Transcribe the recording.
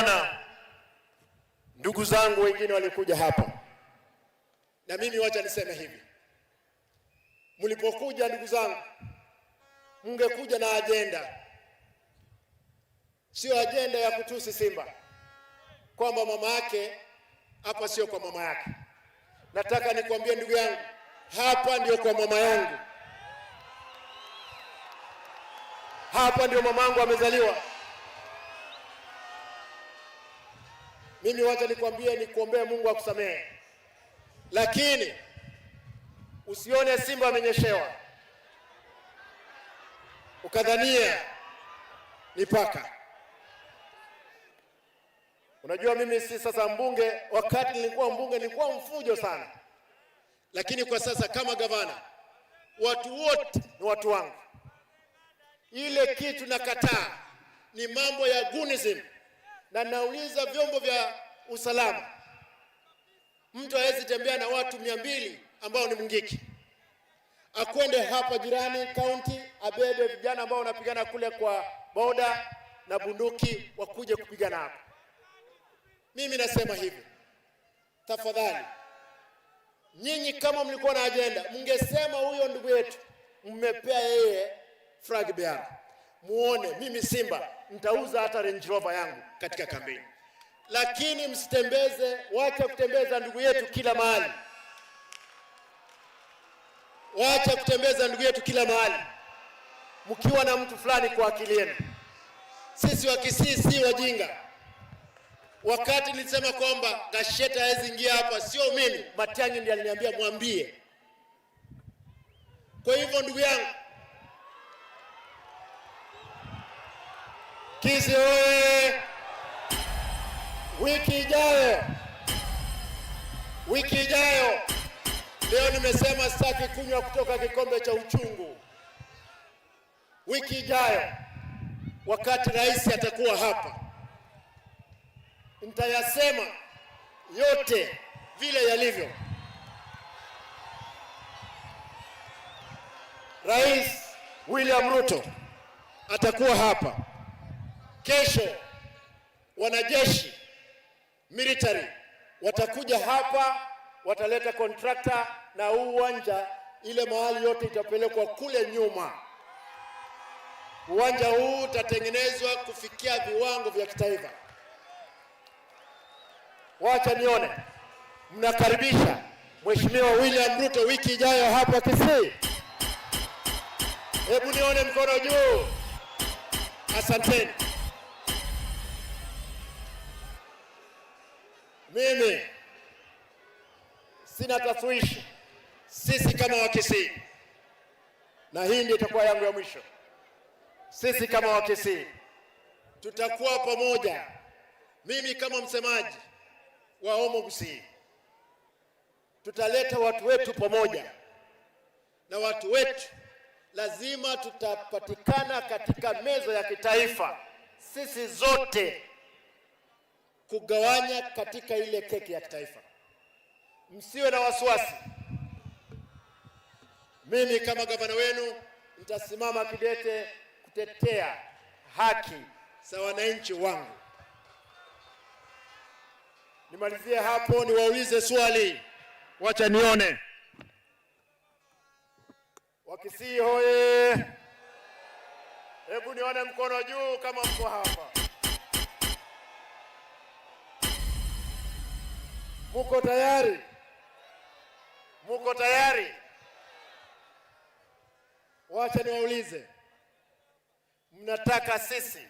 nimeona ndugu zangu wengine walikuja hapa, na mimi wacha niseme hivi: mlipokuja ndugu zangu, mngekuja na ajenda, sio ajenda ya kutusi Simba kwamba mama yake hapa sio kwa mama yake. Nataka nikwambie ndugu yangu, hapa ndio kwa mama yangu, hapa ndio mamangu amezaliwa. Mimi wacha nikwambie, nikuombee Mungu akusamehe, lakini usione Simba amenyeshewa ukadhania ni paka. Unajua mimi si sasa mbunge, wakati nilikuwa mbunge nilikuwa mfujo sana, lakini kwa sasa kama gavana, watu wote ni watu wangu. Ile kitu nakataa ni mambo ya gunism, na nauliza vyombo vya usalama, mtu hawezi tembea na watu 200 ambao ni Mungiki, akwende hapa jirani county abebe vijana ambao wanapigana kule kwa boda na bunduki wakuje kupigana hapa. Mimi nasema hivi, tafadhali nyinyi kama mlikuwa na agenda, mngesema huyo ndugu yetu mmepea yeye flag bearer. Muone mimi Simba nitauza hata Range Rover yangu katika kampeni, lakini msitembeze, wacha kutembeza ndugu yetu kila mahali. Wacha kutembeza ndugu yetu kila mahali mkiwa na mtu fulani kwa akili yenu. Sisi wa Kisii si wajinga. Wakati nilisema kwamba Gasheta hawezi ingia hapa, sio mimi, Matiang'i ndiye aliniambia mwambie. Kwa hivyo ndugu yangu, Kisii oye! Wiki ijayo, leo nimesema sitaki kunywa kutoka kikombe cha uchungu. Wiki ijayo wakati rais atakuwa hapa, nitayasema yote vile yalivyo. Rais William Ruto atakuwa hapa kesho. Wanajeshi military watakuja hapa, wataleta contractor, na huu uwanja ile mahali yote itapelekwa kule nyuma. Uwanja huu utatengenezwa kufikia viwango vya kitaifa. Wacha nione mnakaribisha Mheshimiwa William Ruto wiki ijayo hapa Kisii. Hebu nione mkono juu. Asanteni. Mimi sina taswishi, sisi kama Wakisii, na hii ndio itakuwa yangu ya mwisho. Sisi kama Wakisii tutakuwa pamoja. Mimi kama msemaji wa Omo Gusii, tutaleta watu wetu pamoja, na watu wetu lazima tutapatikana katika meza ya kitaifa, sisi zote kugawanya katika ile keki ya kitaifa. Msiwe na wasiwasi. Mimi kama gavana wenu nitasimama kidete kutetea haki za wananchi wangu. Nimalizie hapo, niwaulize swali. Wacha nione. Wakisii hoye! Hebu nione mkono juu kama mko hapa. Muko tayari? Muko tayari? Wacha niwaulize, mnataka sisi